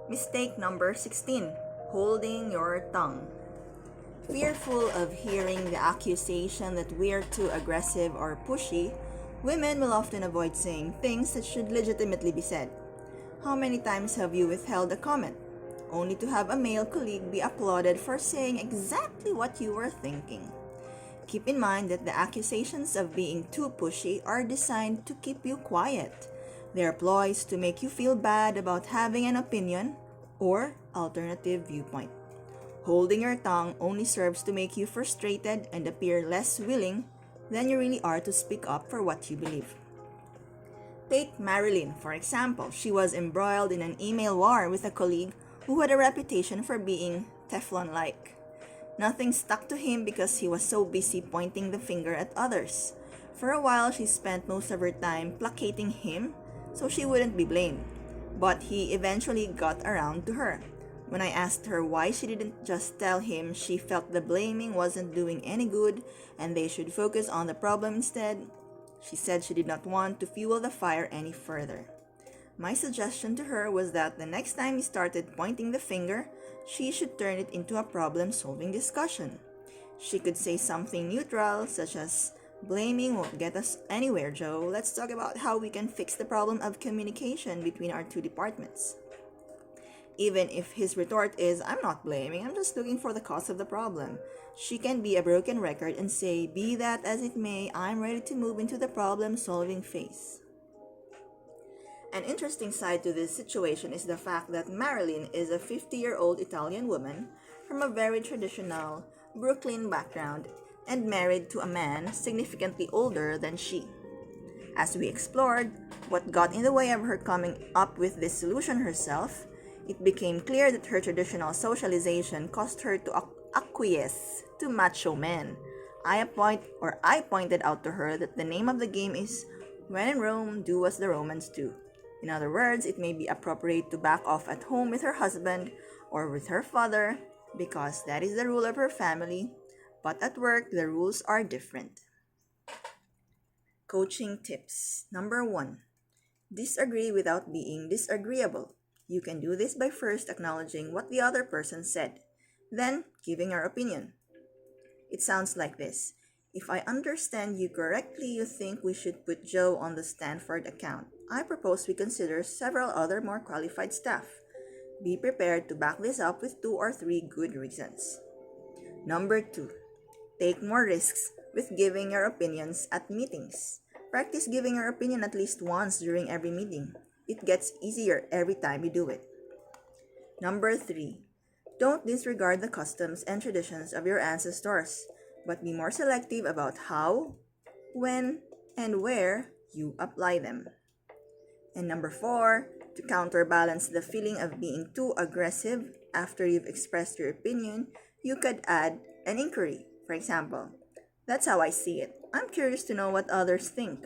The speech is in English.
Mistake number 16. Holding your tongue. Fearful of hearing the accusation that we're too aggressive or pushy, women will often avoid saying things that should legitimately be said. How many times have you withheld a comment, only to have a male colleague be applauded for saying exactly what you were thinking? Keep in mind that the accusations of being too pushy are designed to keep you quiet. They are ploys to make you feel bad about having an opinion or alternative viewpoint. Holding your tongue only serves to make you frustrated and appear less willing than you really are to speak up for what you believe. Take Marilyn, for example. She was embroiled in an email war with a colleague who had a reputation for being Teflon-like. Nothing stuck to him because he was so busy pointing the finger at others. For a while, she spent most of her time placating him so she wouldn't be blamed. But he eventually got around to her. When I asked her why she didn't just tell him she felt the blaming wasn't doing any good and they should focus on the problem instead, she said she did not want to fuel the fire any further. My suggestion to her was that the next time he started pointing the finger, she should turn it into a problem-solving discussion. She could say something neutral, such as, "Blaming won't get us anywhere, Joe. Let's talk about how we can fix the problem of communication between our two departments." Even if his retort is, "I'm not blaming, I'm just looking for the cause of the problem," she can be a broken record and say, "Be that as it may, I'm ready to move into the problem-solving phase." An interesting side to this situation is the fact that Marilyn is a 50-year-old Italian woman from a very traditional Brooklyn background and married to a man significantly older than she. As we explored what got in the way of her coming up with this solution herself, it became clear that her traditional socialization caused her to acquiesce to macho men. I pointed out to her that the name of the game is "When in Rome, do as the Romans do." In other words, it may be appropriate to back off at home with her husband or with her father because that is the rule of her family, but at work the rules are different. Coaching tips. Number 1. Disagree without being disagreeable. You can do this by first acknowledging what the other person said, then giving your opinion. It sounds like this. "If I understand you correctly, you think we should put Joe on the Stanford account. I propose we consider several other more qualified staff. Be prepared to back this up with 2 or 3 good reasons." Number 2. Take more risks with giving your opinions at meetings. Practice giving your opinion at least once during every meeting. It gets easier every time you do it. Number 3. Don't disregard the customs and traditions of your ancestors, but be more selective about how, when, and where you apply them. And number 4, to counterbalance the feeling of being too aggressive after you've expressed your opinion, you could add an inquiry. For example, "That's how I see it. I'm curious to know what others think.